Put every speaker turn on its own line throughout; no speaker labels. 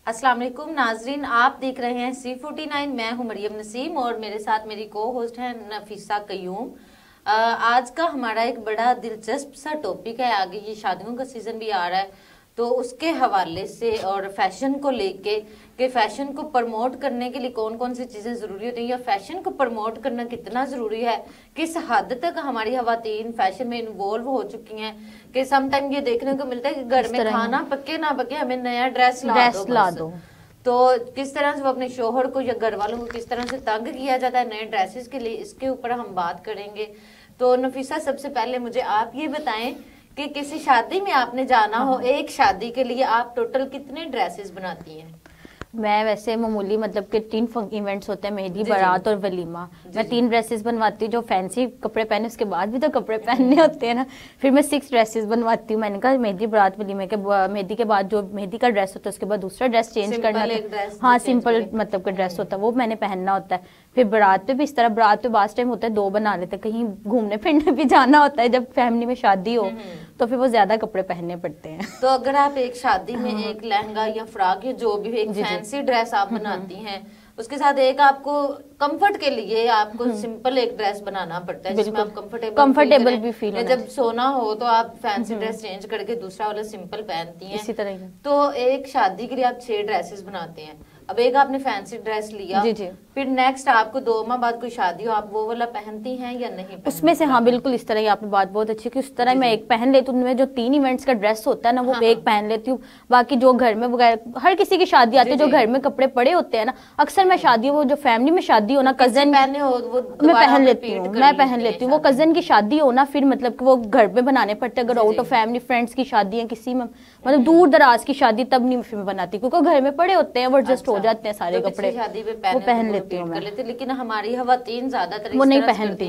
अस्सलाम वालेकुम नाजरीन, आप देख रहे हैं C49। मैं हूं मरियम नसीम और मेरे साथ मेरी को होस्ट है नफीसा कयूम। आज का हमारा एक बड़ा दिलचस्प सा टॉपिक है। आगे ये शादियों का सीजन भी आ रहा है तो उसके हवाले से और फैशन को लेके कि फैशन को प्रमोट करने के लिए कौन कौन सी चीजें जरूरी होती हैं या फैशन को प्रमोट करना कितना जरूरी है, किस हद तक हमारी खवातीन फैशन में इन्वॉल्व हो चुकी हैं कि समटाइम ये देखने को मिलता है कि घर में खाना पके ना पके हमें नया ड्रेस ला दो। तो किस तरह से वो अपने शोहर को या घर वालों को किस तरह से तंग किया जाता है नए ड्रेसेस के लिए, इसके ऊपर हम बात करेंगे। तो नफीसा, सबसे पहले मुझे आप ये बताएं कि किसी शादी में आपने जाना हो, एक शादी के लिए आप टोटल कितने ड्रेसेस बनाती हैं?
मैं वैसे मामूली मतलब कि 3 इवेंट्स होते हैं, मेहंदी, बारात और वलीमा। मैं 3 ड्रेसेस बनवाती हूँ। जो फैंसी कपड़े पहने उसके बाद भी तो कपड़े पहनने होते हैं ना। फिर मैं 6 ड्रेसेस बनवाती हूँ। मैंने कहा मेहंदी, बारात, वलीमे के मेहंदी के बाद जो मेहंदी का ड्रेस होता है उसके बाद दूसरा ड्रेस चेंज करना होता है। हाँ, सिंपल मतलब का ड्रेस होता है वो मैंने पहनना होता है। फिर बारात पे भी इस तरह, बारात पे बास टाइम होता है 2 बना लेते हैं, कहीं घूमने फिरने भी जाना होता है जब फैमिली में शादी हो तो फिर वो ज्यादा कपड़े पहनने पड़ते हैं।
तो अगर आप एक शादी में एक लहंगा या फ्रॉक या जो भी एक फैंसी ड्रेस आप बनाती हैं, उसके साथ एक आपको कंफर्ट के लिए आपको सिंपल एक ड्रेस बनाना पड़ता है जिसमें आप कंफर्टेबल भी फील हो। जब सोना हो तो आप फैंसी ड्रेस चेंज करके दूसरा वाला सिंपल पहनती हैं।
इसी तरह
तो एक शादी के लिए आप 6 ड्रेसेस बनाते हैं। अब एक आपने फैंसी ड्रेस लिया, फिर नेक्स्ट आपको 2 माह बाद कोई शादी हो, आप वो वाला पहनती हैं या नहीं पहनती?
उसमें से हाँ बिल्कुल इस तरह की आपने बात बहुत अच्छी कि उस तरह मैं एक पहन लेती हूँ। उनमें जो 3 इवेंट्स का ड्रेस होता है ना वो एक पहन लेती हूँ। बाकी जो घर में वगैरह हर किसी की शादी आती है, जो घर में कपड़े पड़े होते हैं ना, अक्सर मैं शादी वो जो फैमिली में शादी हो ना, कजन
पहने हो वो
मैं पहन लेती हूँ, मैं पहन लेती हूँ। वो कजन की शादी हो ना, फिर मतलब वो घर में बनाने पड़ते हैं। अगर आउट ऑफ फैमिली फ्रेंड्स की शादी है, किसी में मतलब दूर दराज की शादी, तब नहीं फिर बनाती क्योंकि घर में पड़े होते हैं, वो एडजस्ट हो जाते हैं सारे कपड़े,
शादी में
वो पहन लेती हूँ मैं।
लेकिन हमारी खवातीन ज्यादातर
वो नहीं पहनती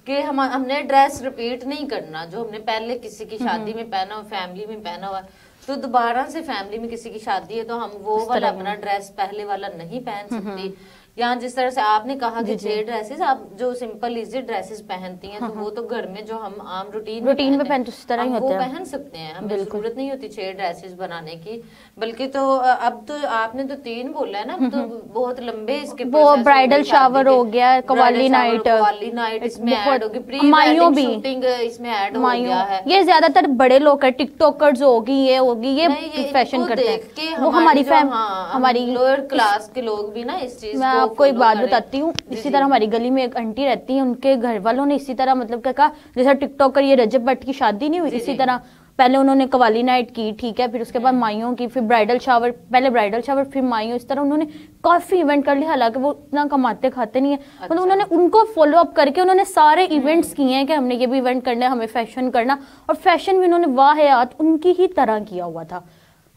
कि हमने ड्रेस रिपीट नहीं करना। जो हमने पहले किसी की शादी में पहना हो, फैमिली में पहना हुआ, तो दोबारा से फैमिली में किसी की शादी है तो हम वो वाला अपना ड्रेस पहले वाला नहीं पहन सकती। यहाँ जिस तरह से आपने कहा कि 6 ड्रेसेस आप जो सिंपल इजी ड्रेसेस पहनती हैं, तो वो तो घर में जो हम आम रूटीन में पहनते उस तरह ही होते हैं, वो पहन सकते हैं। हमें जरूरत नहीं होती 6 ड्रेसेस बनाने की। बल्कि तो अब तो आपने तो 3 बोला है ना, तो बहुत लंबे इसके
वो ब्राइडल शावर हो गया, कवाली नाइट
इसमें ऐड होगी, प्री वेडिंग शूटिंग इसमें ऐड हो गया है।
ये ज्यादातर बड़े लोग है, टिकटॉकर्स होगी, ये होगी, ये फैशन करते हैं। वो हमारी
लोअर क्लास के लोग भी ना इस चीज
को आपको एक बात बताती हूँ। इसी तरह हमारी गली में एक आंटी रहती है, उनके घर वालों ने इसी तरह मतलब क्या कहा, जैसा टिकटॉकर ये रजब भट्ट की शादी नहीं हुई, इसी तरह पहले उन्होंने कवाली नाइट की, ठीक है, फिर उसके बाद माइयों की, फिर ब्राइडल शावर, पहले ब्राइडल शावर फिर माइयों, इस तरह उन्होंने काफी इवेंट कर लिया। हालांकि वो इतना कमाते खाते नहीं है, मतलब उन्होंने उनको फॉलो अप करके उन्होंने सारे इवेंट्स किए हैं कि हमने ये भी इवेंट करना है, हमें फैशन करना, और फैशन भी उन्होंने वाहियात उनकी ही तरह किया हुआ था।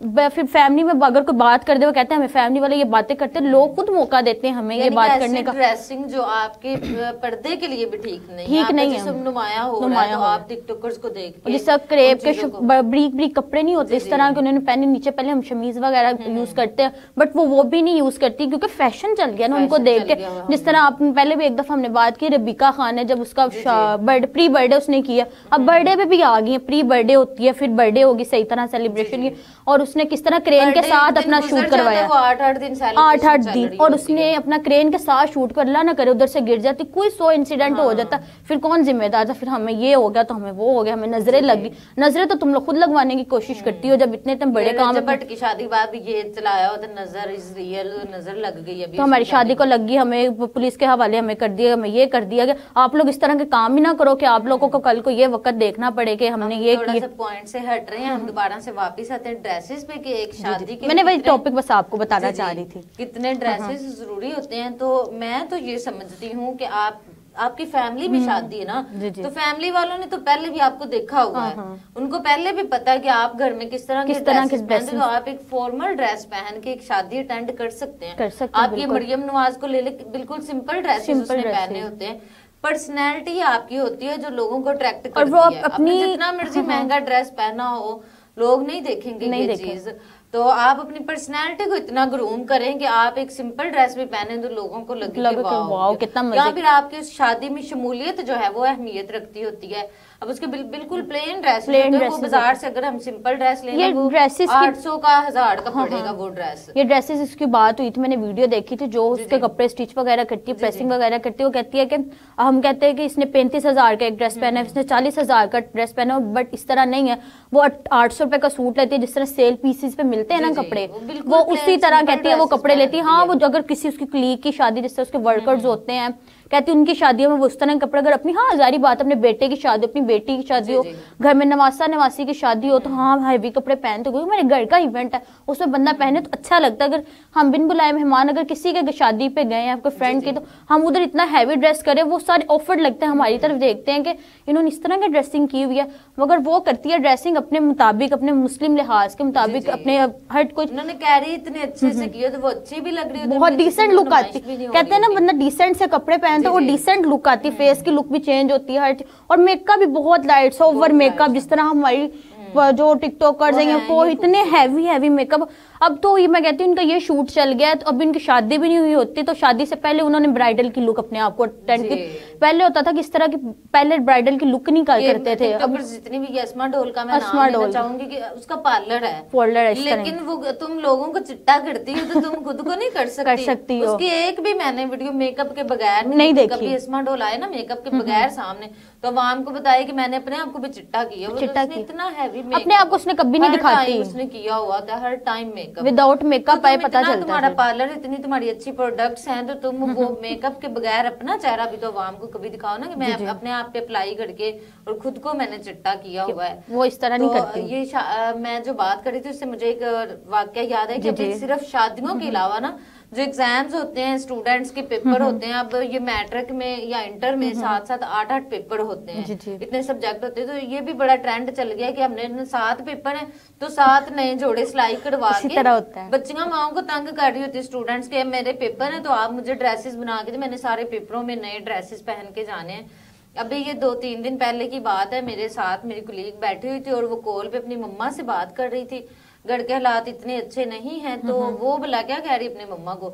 फिर फैमिली में अगर कोई बात कर दे, वो कहते हैं हमें फैमिली वाले ये बातें करते हैं, लोग खुद मौका देते हैं हमें ये बात करने का।
ड्रेसिंग जो आपके पर्दे के लिए भी ठीक नहीं है, नुमाया हो रहा है, तो आप टिकटॉकर्स को देख के
जैसे क्रेप के ब्रीक ब्रीक कपड़े नहीं होते इस तरह के उन्होंने पहने, नीचे पहले हम शमीज वगैरह यूज करते हैं, बट वो भी नहीं यूज करती क्योंकि फैशन चल गया ना उनको देख के। जिस तरह आप पहले भी एक दफा हमने बात की रबीका खान है, जब उसका प्री बर्थडे उसने किया, अब बर्थडे पे भी आ गई है, प्री बर्थडे होती है, फिर बर्थडे होगी सही तरह सेलिब्रेशन की, और उसने किस तरह क्रेन के साथ अपना शूट करवाया,
8-8 दिन,
और उसने अपना क्रेन के साथ शूट कर, अल्लाह ना करे उधर से गिर जाती, कोई 100 इंसिडेंट हो जाता, फिर कौन जिम्मेदार था? फिर हमें ये हो गया तो हमें वो हो गया, हमें नजरें लग गई। नजरें तो तुम लोग खुद लगवाने की कोशिश करती हो जब इतने बड़े काम।
बट की शादी बाद ये चलाया हो तो नजर इज रियल, नजर लग गई अभी,
तो हमारी शादी को लग गई, हमें पुलिस के हवाले हमें कर दिया, हमें ये कर दिया गया। आप लोग इस तरह के काम ही ना करो कि आप लोगों को कल को ये वक्त देखना पड़े कि हमने ये किया।
पॉइंट से हट रहे हैं, हम दोबारा से वापस आते हैं ड्रेसेस पे कि एक शादी के
मैंने वही टॉपिक बस आपको बताना चाह रही थी,
कितने ड्रेसेस जरूरी होते हैं। तो मैं तो ये समझती हूँ कि आपकी फैमिली में शादी है ना, तो फैमिली वालों ने तो पहले भी आपको देखा हुआ है, उनको पहले भी पता है कि आप घर में किस तरह के ड्रेस पहनते हो। आप एक फॉर्मल ड्रेस पहन के एक शादी अटेंड कर सकते हैं। आप ये मरियम नवाज को ले बिल्कुल सिंपल ड्रेसेस उसने पहने होते हैं। पर्सनैलिटी आपकी होती है जो लोगों को अट्रैक्ट करती है। अपनी जितना मर्जी महंगा ड्रेस पहना हो, लोग नहीं देखेंगे ये चीज। तो आप अपनी पर्सनैलिटी को इतना ग्रूम करें कि आप एक सिंपल ड्रेस भी पहने तो लोगों को लगे वाओ कितना मजा। या फिर आपकी शादी में शमूलियत जो है वो अहमियत रखती होती है। अब उसके बिल्कुल प्लेन ड्रेस,
ड्रेस
वो बाजार से अगर हम सिंपल ड्रेस ले
ये ड्रेसेस
800 का 1000 का पड़ेगा वो ड्रेस।
ये ड्रेसेस इसकी बात हुई थी, मैंने वीडियो देखी थी, जो उसके कपड़े स्टिच वगैरह करती है, प्रेसिंग वगैरह करती है, वो कहती है कि हम कहते हैं कि इसने 35,000 का एक ड्रेस पहना है, इसने 40,000 का ड्रेस पहना है, बट इस तरह नहीं है। वो 800 रुपए का सूट लेती है, जिस तरह सेल पीसेस पे मिलते हैं ना कपड़े, वो उसी तरह कहती है वो कपड़े लेती है। हाँ, वो अगर किसी उसकी कलीग की शादी, जिससे उसके वर्कर्स होते हैं, कहती है उनकी शादियों में वो उस तरह के कपड़े, अगर अपनी, हाँ जारी बात, अपने बेटे की शादी, अपनी बेटी की शादी हो, घर में नवासा नवासी की शादी हो, तो हाँ हैवी कपड़े पहन, तो मेरे घर का इवेंट है उसमें बंदा पहने तो अच्छा लगता है। अगर हम बिन बुलाए मेहमान अगर किसी के शादी पे गए हैं आपके फ्रेंड के, तो हम उधर इतना हैवी ड्रेस करें, वो सारे ऑफर्ड लगते हैं, हमारी तरफ देखते हैं कि इन्होंने इस तरह की ड्रेसिंग की हुई है, मगर वो करती है ड्रेसिंग अपने मुताबिक, अपने मुस्लिम लिहाज के मुताबिक, अपने हर कुछ।
उन्होंने कैरी इतने अच्छे से की, तो वो अच्छी भी लग रही है,
बहुत डिसेंट लुक आती, कहते हैं ना बंदा डिसेंट से कपड़े पहनते तो वो डिसेंट लुक आती है, फेस की लुक भी चेंज होती है हर चीज। और मेकअप भी बहुत लाइट ओवर मेकअप, जिस तरह हमारी जो टिकटॉकर्स हैं वो इतने हैवी मेकअप। अब तो ये मैं कहती हूँ इनका ये शूट चल गया, तो अभी इनकी शादी भी नहीं हुई होती, तो शादी से पहले उन्होंने ब्राइडल की लुक अपने आप को अटेंड की। पहले होता था कि इस तरह की पहले ब्राइडल की लुक नहीं करते थे।
अब जितनी भी यस्मा ढोल का मैं नाम लेना चाहूंगी कि उसका पार्लर है, लेकिन वो तुम लोगों को चिट्टा करती हो तो तुम खुद को नहीं कर सकती हो। उसकी एक भी मैंने वीडियो मेकअप के बगैर नहीं देखी। कभी यस्मा ढोल आए ना मेकअप के बगैर सामने, तो आवाम को बताया कि मैंने अपने आप को भी चिट्टा किया। इतना हैवी
अपने आप को उसने कभी नहीं दिखाती,
उसने किया हुआ था हर टाइम मेकअप,
विदाउट मेकअप आए पता चलता है।
तुम्हारा पार्लर, इतनी तुम्हारी अच्छी प्रोडक्ट्स हैं, तो तुम वो मेकअप के बगैर अपना चेहरा भी तो आवाम को कभी दिखाओ ना कि मैं अपने आप पे अप्लाई करके और खुद को मैंने चिट्टा किया हुआ है।
वो इस तरह नहीं करती।
ये मैं जो बात करी थी उससे मुझे एक वाक्य याद है कि सिर्फ शादियों के अलावा ना जो एग्जाम्स होते हैं, स्टूडेंट्स के पेपर होते हैं, अब ये मैट्रिक में या इंटर में 7-7 8-8 पेपर होते हैं, इतने सब्जेक्ट होते हैं, तो ये भी बड़ा ट्रेंड चल गया कि हमने 7 पेपर हैं तो 7 नए जोड़े सिलाई करवा के बच्चियां माओं को तंग कर रही होती, स्टूडेंट्स के मेरे पेपर हैं तो आप मुझे ड्रेसेस बना के, मैंने सारे पेपरों में नए ड्रेसेस पहन के जाने हैं। अभी ये 2-3 दिन पहले की बात है, मेरे साथ मेरी कुलीग बैठी हुई थी और वो कॉल पे अपनी मम्मा से बात कर रही थी, घर के हालात इतने अच्छे नहीं हैं, तो वो बोला क्या कह रही अपने मम्मा को,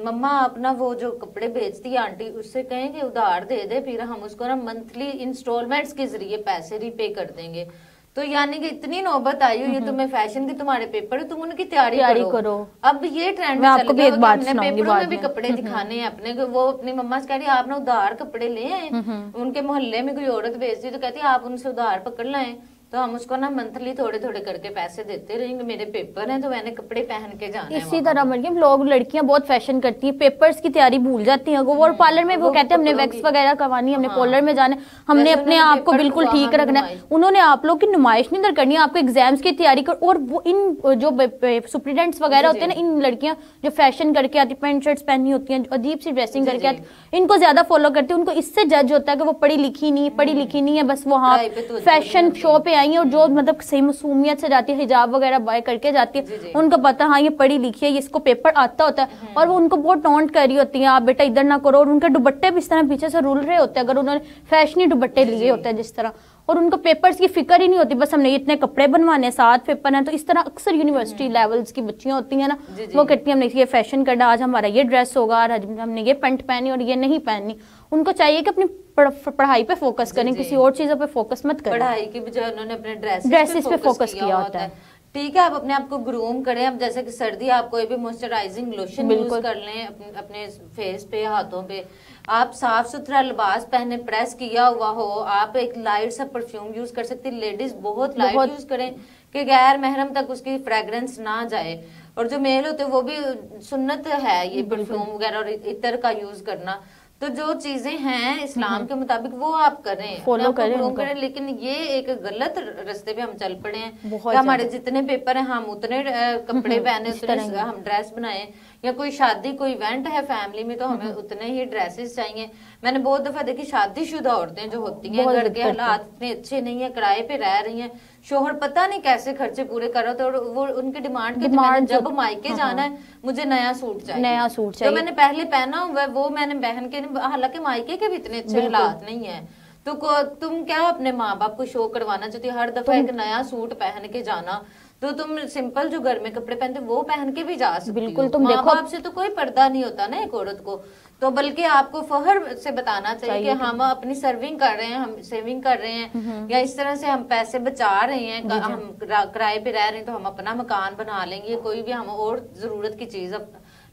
मम्मा अपना वो जो कपड़े बेचती है आंटी, उससे कहें कि उधार दे दे, फिर हम उसको ना मंथली इंस्टॉलमेंट्स के जरिए पैसे रिपे कर देंगे। तो यानी कि इतनी नौबत आई हुई है तुम्हें फैशन की, तुम्हारे पेपर तुम उनकी तैयारी करो। अब ये ट्रेंड चल गया कि हमने पेपरों में भी कपड़े दिखाने हैं अपने। वो अपनी मम्मा से कह रही आप ना उधार कपड़े ले आए, उनके मोहल्ले में कोई औरत बेचती तो कहती आप उनसे उधार पकड़ लाएं, तो हम उसको ना मंथली थोड़े थोड़े करके पैसे देते रहेंगे, मेरे पेपर हैं तो मैंने कपड़े पहन के जाना है।
इसी तरह मरियम लोग, लड़कियां बहुत फैशन करती हैं, पेपर्स की तैयारी भूल जाती हैं। और पार्लर में वो कहते हैं हमने वैक्स वगैरह करवानी है, हमने पार्लर में जाना है, हमने अपने आप को बिल्कुल ठीक रखना है। उन्होंने आप लोग की नुमाइश नहीं करनी है, आपको एग्जाम्स की तैयारी कर। और वो इन जो सुप्रीडेंट्स वगैरह होते हैं ना, इन लड़कियां जो फैशन करके आती, पैंट शर्ट्स पहनी होती हैं, अजीब सी ड्रेसिंग करके आती, इनको ज्यादा फॉलो करती है। उनको इससे जज होता है कि वो पढ़ी लिखी नहीं है, बस वो हाँ फैशन शो पे आई है। और जो मतलब सही मासूमियत से जाती है, हिजाब वगैरह बाय करके जाती है, उनको पता हाँ ये पढ़ी लिखी है, इसको पेपर आता होता है, और वो उनको बहुत टॉन्ट कर रही होती है, आप बेटा इधर ना करो। और उनके दुपट्टे भी इस तरह पीछे से रुल रहे होते हैं, अगर उन्होंने फैशनी दुपट्टे लिए होते हैं जिस तरह, और उनको पेपर्स की फिक्र ही नहीं होती, बस हमने इतने कपड़े बनवाने, 7 पेपर हैं। तो इस तरह अक्सर यूनिवर्सिटी लेवल्स की बच्चियां होती हैं ना, वो कहती हैं हमने ये फैशन करना, आज हमारा ये ड्रेस होगा, आज हमने ये पैंट पहनी और ये नहीं पहननी। उनको चाहिए कि अपनी पढ़ाई पे फोकस करें, किसी और चीजों पे फोकस मत करें।
पढ़ाई की बजाय उन्होंने अपने
ड्रेसेस पे फोकस किया होता है।
ठीक है, आप अपने आप को ग्रूम करें। अब जैसे कि सर्दी, आप कोई भी मॉइस्चराइजिंग लोशन यूज कर लें अपने फेस पे, हाथों पे। आप साफ सुथरा लिबास पहने, प्रेस किया हुआ हो। आप एक लाइट सा परफ्यूम यूज कर सकती, लेडीज बहुत लाइट यूज करें कि गैर महरम तक उसकी फ्रेग्रेंस ना जाए। और जो मेल होते हैं वो भी सुन्नत है ये परफ्यूम वगैरह और इतर का यूज करना। तो जो चीजें हैं इस्लाम के मुताबिक वो आप करें,
फॉलो करें।
लेकिन ये एक गलत रास्ते पे हम चल पड़े हैं। हमारे जितने पेपर हैं हम उतने कपड़े पहने, उतने हम ड्रेस बनाए, या कोई शादी कोई इवेंट है फैमिली में तो हमें उतने ही ड्रेसेस चाहिए। मैंने बहुत दफा देखी शादीशुदा औरतें जो होती हैं, घर के हालात इतने अच्छे नहीं है, किराए पे रह रही हैं, शोहर पता नहीं कैसे खर्चे पूरे कर रहे थे, वो उनकी डिमांड जब मायके जाना है मुझे नया सूट चाहिए, तो मैंने पहले पहना हुआ वो मैंने बहन के, हालांकि मायके के भी इतने अच्छे हालात नहीं है, तो तुम क्या अपने माँ बाप को शो करवाना चाहती हो, हर दफा एक नया सूट पहन के जाना। तो तुम सिंपल जो घर में कपड़े पहनते वो पहन के भी जा सकती
बिल्कुल,
हो।
तुम
माँ
देखो
बाप से तो कोई पर्दा नहीं होता ना एक औरत को, तो बल्कि आपको फखर से बताना चाहिए कि हम अपनी सर्विंग कर रहे हैं, हम सेविंग कर रहे हैं, या इस तरह से हम पैसे बचा रहे हैं, हम किराए पे रह रहे हैं तो हम अपना मकान बना लेंगे, कोई भी हम और जरूरत की चीज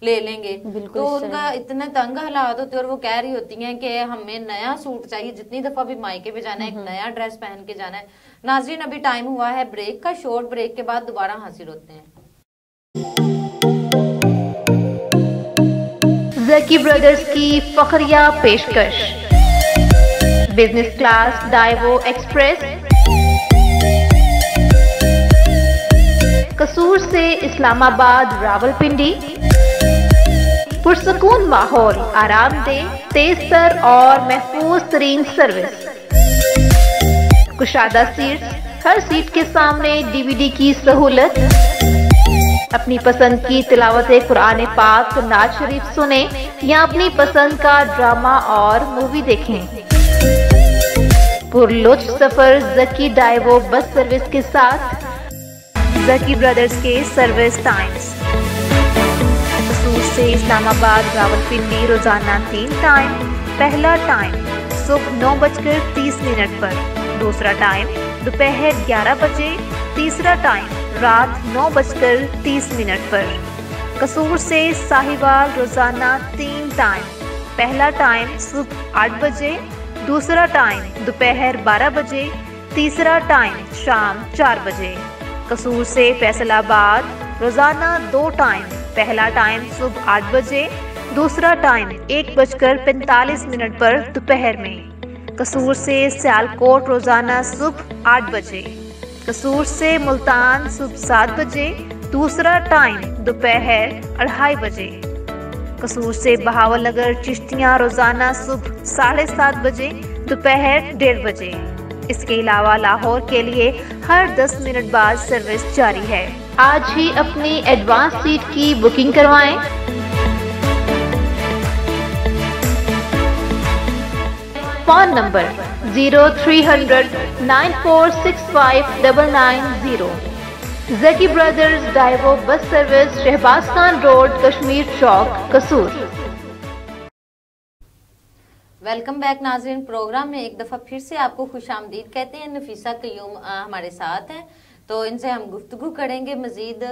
ले लेंगे। तो उनका इतने तंग हालात होते हैं और वो कह रही होती हैं कि हमें नया सूट चाहिए, जितनी दफा भी मायके पे जाना है एक नया ड्रेस पहन के जाना है। नाज़रीन, अभी टाइम हुआ है ब्रेक का, शॉर्ट ब्रेक के बाद दोबारा हाजिर होते हैं।
ज़की ब्रदर्स की फखरिया पेशकश, बिजनेस क्लास डाइवो एक्सप्रेस, कसूर से इस्लामाबाद रावलपिंडी, पुरसकून माहौल, आरामदेह, तेज तर और महफूज तरीन सर्विस, कुशादा सीट, हर सीट के सामने DVD की सहूलत, अपनी पसंद की तिलावत कुरान पाक, नाज शरीफ सुने या अपनी पसंद का ड्रामा और मूवी देखें। पुरलुत्फ सफर ज़की डाइवो बस सर्विस के साथ। ज़की ब्रदर्स के सर्विस टाइम्स: कसूर से इस्लामाबाद रावलपिंडी रोजाना 3 टाइम। पहला टाइम सुबह 9:30 पर, दूसरा टाइम दोपहर 11 बजे, तीसरा टाइम रात 9:30 पर। कसूर से साहिवाल रोजाना 3 टाइम। पहला टाइम सुबह 8 बजे, दूसरा टाइम दोपहर 12 बजे, तीसरा टाइम शाम 4 बजे। कसूर से फैसलाबाद रोजाना 2 टाइम। पहला टाइम सुबह 8 बजे, दूसरा टाइम 1:45 पर दोपहर में। कसूर से सियालकोट रोजाना सुबह 8 बजे। कसूर से मुल्तान सुबह 7 बजे, दूसरा टाइम दोपहर 2:30 बजे। कसूर से बहावलनगर चिश्तियाँ रोजाना सुबह 7:30 बजे, दोपहर 1:30 बजे। इसके अलावा लाहौर के लिए हर 10 मिनट बाद सर्विस जारी है। आज ही अपनी एडवांस सीट की बुकिंग करवाएं। Phone number 0300 9465 990। Zaki brothers Daewoo bus service, Shahbaz Khan road, Kashmir Chowk, Kasur.
Welcome back नाज़रीन, प्रोग्राम में एक दफा फिर से आपको खुशामदीद कहते हैं। नफीसा कयूम हमारे साथ हैं, तो इनसे हम गुफ्तगू करेंगे मजीद।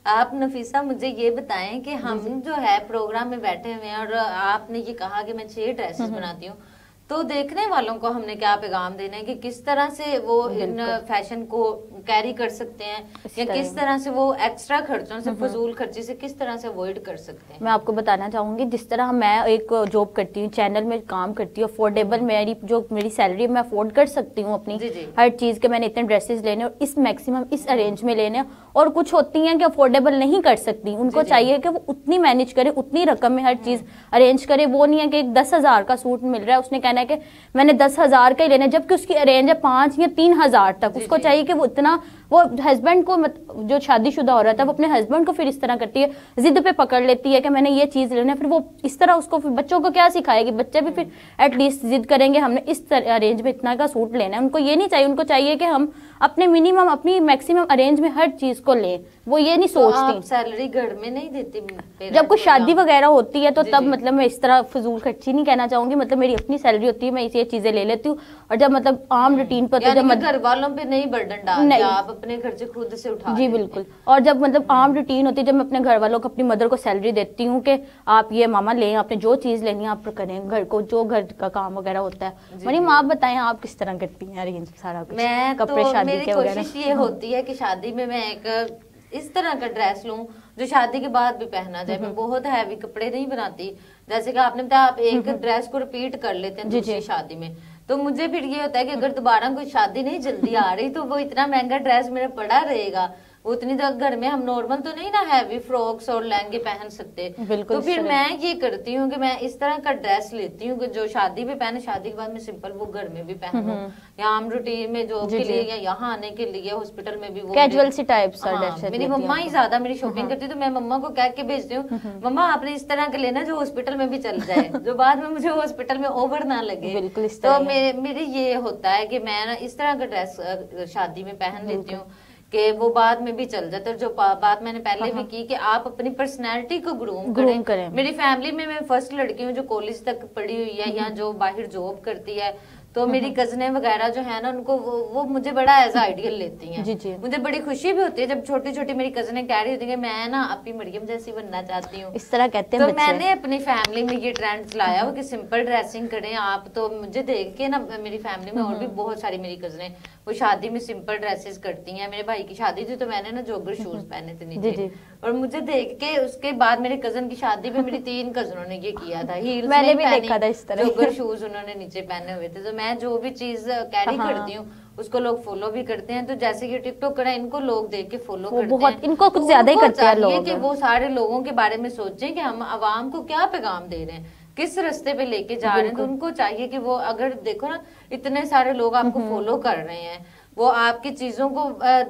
आप नफीसा मुझे ये बताएं कि हम जो है प्रोग्राम में बैठे हुए हैं और आपने ये कहा कि मैं 6 ड्रेसेस बनाती हूँ, तो देखने वालों को हमने क्या पैगाम देना है कि किस तरह से वो इन फैशन को कैरी कर सकते हैं, या किस तरह से वो एक्स्ट्रा खर्चों से, फजूल खर्ची से किस तरह से अवॉइड कर सकते हैं।
मैं आपको बताना चाहूंगी, जिस तरह मैं एक जॉब करती हूँ, चैनल में काम करती हूँ, अफोर्डेबल मेरी सैलरी मैं अफोर्ड कर सकती हूँ अपनी हर चीज के। मैंने इतने ड्रेसेस लेने और इस मैक्सिमम इस अरेंज में लेने, और कुछ होती हैं कि अफोर्डेबल नहीं कर सकती, उनको चाहिए कि वो उतनी मैनेज करे, उतनी रकम में हर चीज अरेंज करे। वो नहीं है कि 10,000 का सूट मिल रहा है, उसने कहना है कि मैंने 10,000 का ही लेना, जबकि उसकी अरेंज है 5 या 3,000 तक। उसको चाहिए कि वो इतना, वो हस्बैंड को जो शादीशुदा हो रहा था वो अपने हस्बैंड को फिर इस तरह करती है, जिद पे पकड़ लेती है कि मैंने ये चीज लेना है। फिर वो इस तरह उसको, फिर बच्चों को क्या सिखाएगी, बच्चे भी फिर एटलीस्ट जिद करेंगे हमने इस अरेंज में इतना का सूट लेना है। उनको ये नहीं चाहिए, उनको चाहिए कि हम अपने मिनिमम, अपनी मैक्सिमम अरेंज में हर चीज को लें। वो ये नहीं सोचती।
सैलरी घर में नहीं देती,
जब कोई शादी वगैरह होती है तो तब मतलब मैं इस तरह फजूल खर्ची नहीं कहना चाहूंगी, मतलब मेरी अपनी सैलरी होती है, मैं इसे चीजें ले लेती हूँ। और जब मतलब आम रूटीन पर, जब
घर वालों पे नहीं बर्डन डालते, आप अपने खर्चे खुद से उठा।
जी बिल्कुल। और जब मतलब आम रूटीन होती है, जब मैं अपने घर वालों को, अपनी मदर को सैलरी देती हूँ कि आप ये मामा लें, आपने जो चीज लेनी है आप करें, घर को जो घर का काम वगैरह होता है। मनी आप बताएं आप किस तरह करती हैं अरेंज सारा कुछ?
मैं
कपड़े
तो,
शादी
मेरी
के वगैरह
कोशिश ये होती है कि शादी में मैं एक इस तरह का ड्रेस लूं जो शादी के बाद भी पहना जाए। मैं बहुत हैवी कपड़े नहीं बनाती, जैसे कि आपने बताया आप एक ड्रेस को रिपीट कर लेते हैं दूसरी शादी में, तो मुझे फिर ये होता है कि अगर दोबारा कोई शादी नहीं जल्दी आ रही तो वो इतना महंगा ड्रेस मेरा पड़ा रहेगा, उतनी तो घर में हम नॉर्मल तो नहीं ना हैवी फ्रॉक्स और लहंगे पहन सकते। तो फिर मैं ये करती हूँ कि मैं इस तरह का ड्रेस लेती हूँ कि जो शादी में पहने, शादी के बाद में सिंपल वो घर में भी पहनूं, या आम रूटीन में जॉब के लिए, या यहाँ आने के लिए, हॉस्पिटल में भी वो
कैजुअल सी टाइप सा
ड्रेस। मेरी मम्मा ही ज्यादा मेरी शॉपिंग करती है, तो मैं मम्मा को कह के भेजती हूँ, मम्मा आपने इस तरह का लेना जो हॉस्पिटल में भी चल जाए, जो बाद में मुझे हॉस्पिटल में ओवर ना लगे। तो मेरे ये होता है कि मैं ना इस तरह का ड्रेस शादी में पहन लेती हूँ। कि वो बाद में भी चल जाते। और जो बात मैंने पहले भी की कि आप अपनी पर्सनैलिटी को ग्रूम करें। मेरी फैमिली में मैं फर्स्ट लड़की हूँ जो कॉलेज तक पढ़ी हुई है या जो बाहर जॉब करती है, तो मेरी कजनें वगैरह जो है ना उनको वो मुझे बड़ा एज आइडियल लेती हैं।
जी।
मुझे बड़ी खुशी भी होती है जब छोटी छोटी मेरी कजनें कह रही होती है मैं ना अपनी मरियम जैसी बनना चाहती हूँ,
इस तरह कहते हैं
तो मैंने अपनी फैमिली में ये ट्रेंड चलाया हो कि सिंपल ड्रेसिंग करें आप। तो मुझे देख के ना मेरी फैमिली में और भी बहुत सारी मेरी कजनें वो शादी में सिंपल ड्रेसेस करती हैं। मेरे भाई की शादी थी तो मैंने ना जॉगर शूज पहने थे नीचे, और मुझे देख के उसके बाद मेरे कजन की शादी पे मेरी 3 कजनों ने ये किया था, हील्स
मैंने भी देखा था इस तरह,
जॉगर शूज उन्होंने नीचे पहने हुए थे। तो मैं जो भी चीज कैरी करती हूँ उसको लोग फॉलो भी करते हैं। तो जैसे कि टिकटॉक है इनको लोग देख के फॉलो करते हैं,
इनको कुछ ज्यादा ही करते हैं लोग
कि वो सारे लोगों के बारे में सोचें कि हम आवाम को क्या पैगाम दे रहे हैं, किस रास्ते पे लेके जा रहे हैं। तो उनको चाहिए कि वो अगर देखो ना इतने सारे लोग आपको फॉलो कर रहे हैं, वो आपकी चीजों को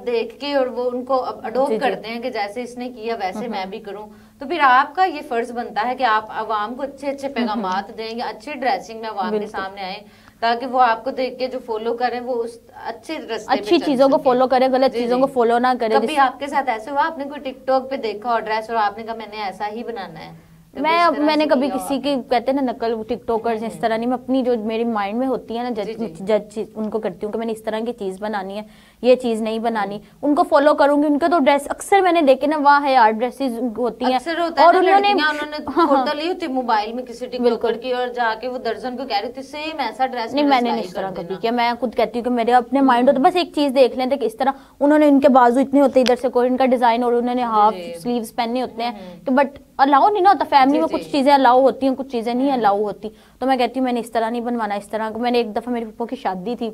देख के और वो उनको अडोप्ट करते हैं कि जैसे इसने किया वैसे मैं भी करूं। तो फिर आपका ये फर्ज बनता है कि आप आवाम को अच्छे अच्छे पैगामात दें या अच्छी ड्रेसिंग में आवाम के सामने आए, ताकि वो आपको देख के जो फॉलो करें वो उस अच्छे रास्ते
अच्छी चीजों को फॉलो करें, गलत चीजों को फॉलो ना करें।
कभी आपके साथ ऐसे हुआ आपने कोई टिकटॉक पे देखा और ड्रेस और आपने कहा मैंने ऐसा ही बनाना है?
मैंने कभी किसी की कहते हैं ना नकल टिकटॉकर्स इस तरह नहीं, मैं अपनी जो मेरी माइंड में होती है ना जज उनको करती हूँ कि मैंने इस तरह की चीज बनानी है, ये चीज नहीं बनानी, उनको फॉलो करूंगी। उनके तो ड्रेस अक्सर मैंने देखे ना वाह है यार ड्रेसेस होती हैं, और उन्होंने
फोटो ली होती मोबाइल में किसी टिकटॉकर की और जाके वो दर्जन को कह रही थी सेम ऐसा ड्रेस।
नहीं मैंने नहीं इस तरह कभी किया, मैं खुद कहती हूँ कि मेरे अपने माइंड होता बस एक चीज देख लेते कि इस तरह उन्होंने इनके बाजू इतने होते इधर से कोई इनका डिजाइन और उन्होंने हाफ स्लीव्स पहने होते हैं कि बट अलाउ नहीं ना होता। फैमिली में कुछ चीजें अलाउ होती हैं, कुछ चीजें नहीं अलाउ होती। तो मैं कहती हूँ मैंने इस तरह नहीं बनवाना, इस तरह। मैंने एक दफा मेरी पप्पो की शादी थी,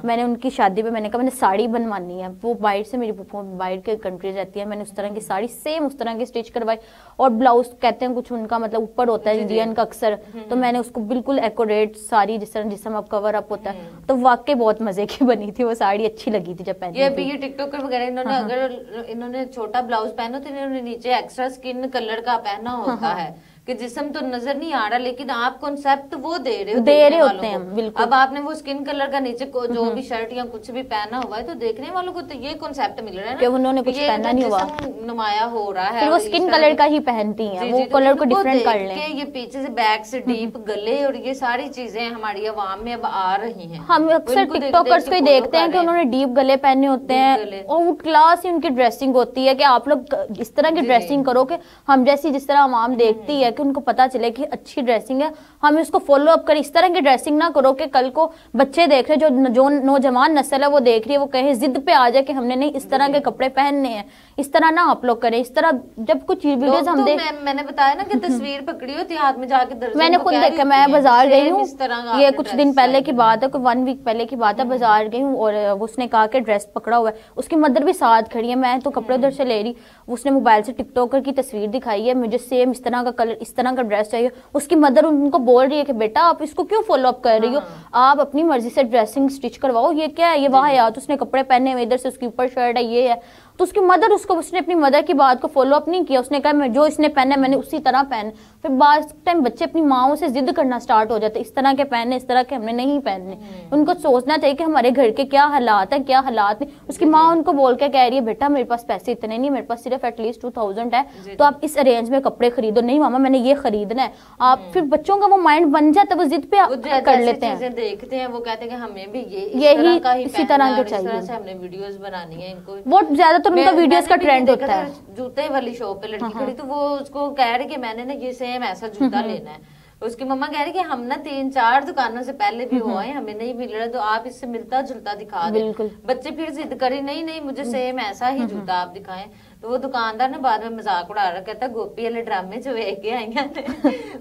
मैंने उनकी शादी पे मैंने कहा मैंने साड़ी बनवानी है। वो बाहर से मेरी पप्पो बाहर के कंट्री रहती है, मैंने उस तरह की साड़ी सेम उस तरह की स्टिच करवाई, और ब्लाउज कहते हैं कुछ उनका मतलब ऊपर होता है इंडियन का अक्सर, तो मैंने उसको बिल्कुल एक्यूरेट साड़ी जिस तरह जिसम अब कवर अप होता है, तो वाकई बहुत मजे की बनी थी वो साड़ी, अच्छी लगी थी जब पहनी।
ये टिकटॉकर वगैरह इन्होंने अगर इन्होंने छोटा ब्लाउज पहना तो इन्होंने नीचे एक्स्ट्रा स्किन कलर का पहना होता है कि जिस्म तो नजर नहीं आ रहा, लेकिन आप कॉन्सेप्ट वो दे रहे होते हैं बिल्कुल। अब आपने वो स्किन कलर का नीचे को जो भी शर्ट या कुछ भी पहना हुआ है तो देखने वालों को तो ये कॉन्सेप्ट मिल रहा है ना कि
उन्होंने कुछ पहना नहीं हुआ,
नुमाया हो रहा है।
फिर वो स्किन कलर का ही पहनती हैं, वो कलर को डिफरेंट कर लें।
ये पीछे से बैक से डीप गले और ये सारी चीजें हमारी आवाम में अब आ रही हैं।
हम अक्सर टिकटॉकर्स को देखते हैं कि उन्होंने डीप गले पहने होते हैं, आउट क्लास ही उनकी ड्रेसिंग होती है कि आप लोग इस तरह की ड्रेसिंग करो कि हम जैसी जिस तरह आवाम देखती है कि उनको पता चले कि अच्छी ड्रेसिंग है, हम इसको फॉलो अप करें। इस तरह की ड्रेसिंग ना करो कि कल को बच्चे देख रहे जो नौजवान नस्ल है वो देख रही है, वो कहे जिद पे आ जाए कि हमने नहीं इस तरह के कपड़े पहनने हैं। इस तरह ना आप लोग करें। इस तरह जब कुछ वीडियोस हम देख,
मैंने बताया ना कि तस्वीर पकड़ी होती है हाथ में जाके दर्जन,
मैंने खुद देखा, मैं बाजार गई हूँ, ये कुछ दिन पहले की बात है, कोई 1 वीक पहले की बात है, बाजार गई हूँ और उसने कहा कि ड्रेस पकड़ा हुआ है, उसकी मदर भी साथ खड़ी है, मैं तो कपड़े उधर से ले रही, उसने मोबाइल से टिकटॉकर की तस्वीर दिखाई है, मुझे सेम इस तरह का कलर इस तरह का ड्रेस चाहिए। उसकी मदर उनको बोल रही है कि बेटा आप इसको क्यों फॉलो अप कर रही हो, आप अपनी मर्जी से ड्रेसिंग स्टिच करवाओ, ये क्या है, ये वाह यार उसने कपड़े पहने हुए, इधर से उसके ऊपर शर्ट है, ये है। तो उसकी मदर उसने अपनी मदर की बात को फॉलो अप नहीं किया, उसने कहा मैं जो इसने पहना मैंने उसी तरह पहने। फिर बाद टाइम बच्चे अपनी माओ से जिद करना स्टार्ट हो जाते, इस तरह के पहने, इस तरह के हमने नहीं पहनने। उनको सोचना चाहिए कि हमारे घर के क्या हालात है, क्या हालात नहीं। उसकी माँ उनको बोल के कह रही है बेटा मेरे पास पैसे इतने नहीं, मेरे पास सिर्फ एटलीस्ट 2000 है, तो आप इस रेंज में कपड़े खरीदो। नहीं मामा मैंने ये खरीदना है। आप फिर बच्चों का वो माइंड बन जाता है, वो जिद पे कर लेते हैं,
देखते हैं, वो कहते हैं कि हमें भी
यही इसी तरह के चाहिए,
हमने वीडियोस बनानी है। इनको
बहुत ज्यादातर उनका वीडियोस का ट्रेंड होता है।
जूते वाली शॉप पे लड़की खड़ी तो वो उसको कह रही कि मैंने ना ये सेम ऐसा जूता लेना है। उसकी मम्मा कह रही कि हम ना 3-4 दुकानों से पहले भी हुआ है, हमें नहीं मिल रहा, तो आप इससे मिलता जुलता दिखा दें। बच्चे फिर जिद करे नहीं नहीं मुझे सेम ऐसा ही जूता आप दिखाएं। तो वो दुकानदार ने बाद में मजाक उड़ा रहा, कहता गोपी वाले ड्रामे जो वेख के आई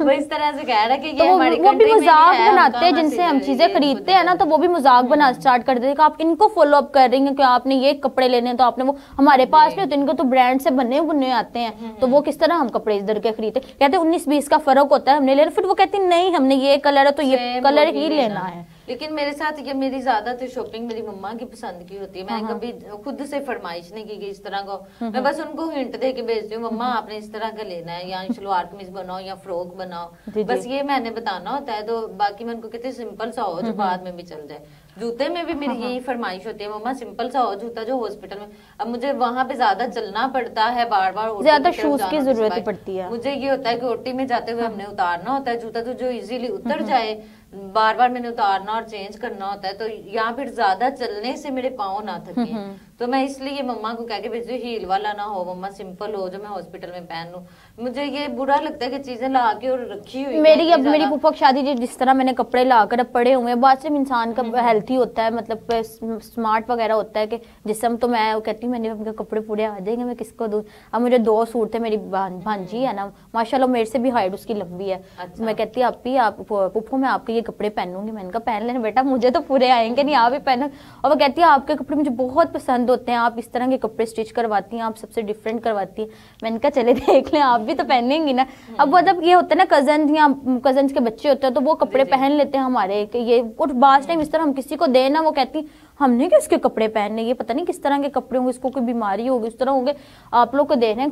वो इस तरह से कह रहा कि ये हमारी
वो भी मजाक बनाते हैं जिनसे हम चीजें खरीदते हैं ना, तो वो भी मजाक बना स्टार्ट कर देते हैं कि आप इनको फॉलो अप कर रही हैं कि आपने ये कपड़े लेने तो आपने वो हमारे पास नहीं होते, इनको तो ब्रांड से बने बुने आते हैं, तो वो किस तरह हम कपड़े इधर के खरीदते। कहते 19-20 का फर्क होता है, हमने ले, फिर वो कहती नहीं हमने ये कलर है तो ये कलर ही लेना है।
लेकिन मेरे साथ ये मेरी ज्यादातर शॉपिंग मेरी मम्मा की पसंद की होती है। मैं कभी खुद से फरमाइश नहीं की कि इस तरह का, मैं बस उनको हिंट दे के भेजती हूँ मम्मा आपने इस तरह का लेना है, या सलवार कमीज बनाओ या फ्रॉक बनाओ, बस ये मैंने बताना होता है। तो बाकी मैं उनको कहती सिंपल सा हो जो बाद में भी चल जाए। जूते में भी मेरी यही फरमाइश होती है, मम्मा सिंपल सा हो जूता जो हॉस्पिटल में, अब मुझे वहां पे ज्यादा चलना पड़ता है, बार बार
ज्यादा शूज की जरूरत पड़ती है।
मुझे ये होता है कि ओटी में जाते हुए हमने उतारना होता है जूता, तो जो इजीली उतर जाए, बार बार मैंने उतारना और चेंज करना होता है, तो यहाँ फिर ज्यादा चलने से मेरे पाँव ना थके। तो मैं इसलिए मम्मा को कह के भेजू हील वाला ना हो मम्मा, सिंपल हो जो मैं हॉस्पिटल में पहन लूं। मुझे ये बुरा लगता है कि चीजें ला के और रखी हुई
मेरी फूफा की शादी जिस तरह मैंने कपड़े लाकर अब पड़े हुए हैं, बाद से इंसान का हेल्थी होता है, मतलब स्मार्ट वगैरह होता है कि जिसम, तो मैं कहती हूँ मैंने अपने कपड़े पूरे आ जाएंगे, मैं किसको दूं। अब मुझे 2 सूट थे, मेरी भांजी है ना माशाल्लाह मेरे से भी हाइट उसकी लंबी है। अच्छा। मैं कहती आप पुप्पो मैं आपके ये कपड़े पहनूंगी, मैंने कहा पहन लेना बेटा, मुझे तो पूरे आएंगे नहीं, आप भी पहनो। और वो कहती है आपके कपड़े मुझे बहुत पसंद होते हैं, आप इस तरह के कपड़े स्टिच करवाती हैं, आप सबसे डिफरेंट करवाती हैं। मैंने कहा चले देख लें, आप भी तो पहनेंगी ना। अब मतलब ये होता है ना, कजन या कजन के बच्चे होते हैं तो वो कपड़े पहन लेते हैं हमारे, ये और बाद टाइम इस तरह हम किसी को दे ना, वो कहती हमने क्या इसके कपड़े पहनने, ये पता नहीं किस तरह के कपड़े होंगे, इसको कोई बीमारी होगी, इस तरह होंगे। आप लोग को दे रहे हैं,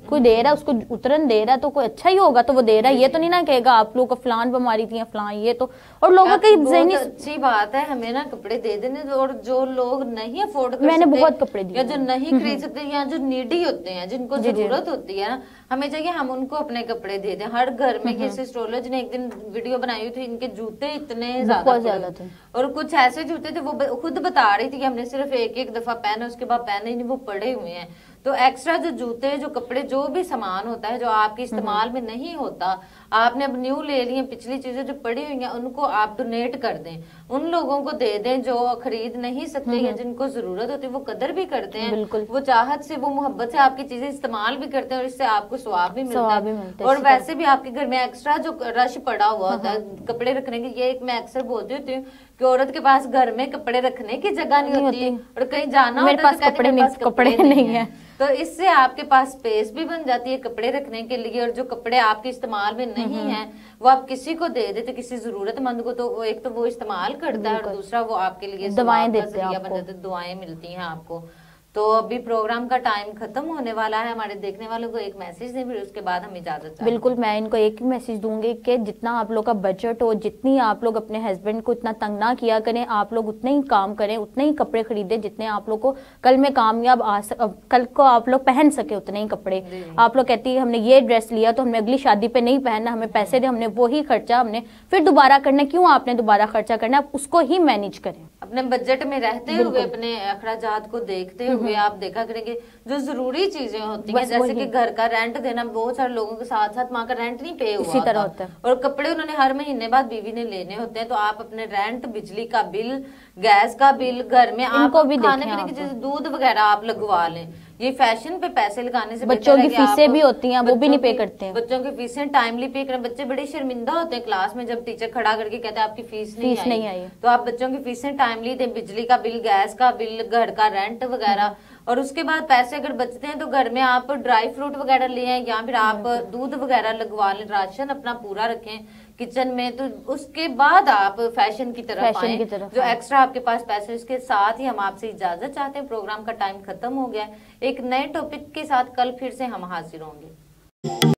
कोई दे रहा है उसको उतरन दे रहा है तो कोई अच्छा ही होगा तो वो दे रहा है, ये तो नहीं ना कहेगा आप लोग को फलान बीमारी थी फलान ये तो। और लोगों की ज़हनी
अच्छी बात है हमें ना कपड़े दे देने, और जो लोग नहीं अफोर्ड कर
मैंने बहुत कपड़े दिए
या जो नहीं खरीद सकते या जो नीडी होते हैं जिनको जरूरत होती है ना, हमें चाहिए हम उनको अपने कपड़े दे दें। हर घर में किसी एस्ट्रोलॉजी ने एक दिन वीडियो बनाई हुई थी, इनके जूते इतने ज्यादा थे और कुछ ऐसे जूते थे वो खुद बता रही थी कि हमने सिर्फ एक दफा पहना उसके बाद पहने ही नहीं, वो पड़े हुए हैं। तो एक्स्ट्रा जो जूते जो कपड़े जो भी सामान होता है जो आपके इस्तेमाल में नहीं होता, आपने अब न्यू ले लिए, पिछली चीजें जो पड़ी हुई हैं उनको आप डोनेट कर दें, उन लोगों को दे दें जो खरीद नहीं सकते या जिनको जरूरत होती है, वो कदर भी करते हैं, वो चाहत से वो मोहब्बत से आपकी चीजें इस्तेमाल भी करते हैं और इससे आपको स्वाब भी मिलता है। और वैसे भी आपके घर में एक्स्ट्रा जो रश पड़ा हुआ होता है कपड़े रखने की, ये एक मैं अक्सर बोलती होती हूँ कि औरत के पास घर में कपड़े रखने की जगह नहीं होती और कहीं जाना होता है तो
कपड़े नहीं है,
तो इससे आपके पास स्पेस भी बन जाती है कपड़े रखने के लिए। और जो कपड़े आपके इस्तेमाल में नहीं है वो आप किसी को दे देते, किसी जरूरतमंद को, तो एक तो वो इस्तेमाल करता है और दूसरा वो आपके लिए
दवाएं देते हैं,
बन जाते, दुआएं मिलती हैं आपको। तो अभी प्रोग्राम का टाइम खत्म होने वाला है, हमारे देखने वालों को एक मैसेज दें फिर उसके बाद हम इजाजत।
बिल्कुल, मैं इनको एक ही मैसेज दूंगी कि जितना आप लोग का बजट हो, जितनी आप लोग अपने हस्बैंड को इतना तंग ना किया करें, आप लोग उतने ही काम करें, उतने ही कपड़े खरीदें जितने आप लोग को कल में कामयाब कल को आप लोग पहन सके उतने ही कपड़े। आप लोग कहती है हमने ये ड्रेस लिया तो हमने अगली शादी पे नहीं पहनना, हमें पैसे दे, हमने वही खर्चा हमने फिर दोबारा करना, क्यों आपने दोबारा खर्चा करना, आप उसको ही मैनेज करें।
अपने बजट में रहते हुए, अपने अखराजात को देखते हुए आप देखा करेंगे जो जरूरी चीजें होती हैं, जैसे कि घर का रेंट देना, बहुत सारे लोगों के साथ साथ माँ का रेंट नहीं पे हुआ
इसी तरह होता है,
और कपड़े उन्होंने हर महीने बाद बीवी ने लेने होते हैं, तो आप अपने रेंट, बिजली का बिल, गैस का बिल, घर में आप खाने पीने की चीजें, दूध वगैरह आप लगवा लें। ये फैशन पे पैसे लगाने से
बच्चों की फीसें भी होती हैं वो भी नहीं पे करते हैं,
बच्चों की फीसें टाइमली पे करें। बच्चे बड़े शर्मिंदा होते हैं क्लास में जब टीचर खड़ा करके कहते हैं आपकी फीस नहीं आई, तो आप बच्चों की फीसें टाइमली दें, बिजली का बिल, गैस का बिल, घर का रेंट वगैरह। और उसके बाद पैसे अगर बचते हैं तो घर में आप ड्राई फ्रूट वगैरह ले आए या फिर आप दूध वगैरह लगवा लें, राशन अपना पूरा रखें किचन में। तो उसके बाद आप फैशन की तरफ आए, जो एक्स्ट्रा आपके पास पैसे। इसके साथ ही हम आपसे इजाजत चाहते हैं, प्रोग्राम का टाइम खत्म हो गया है। एक नए टॉपिक के साथ कल फिर से हम हाजिर होंगे।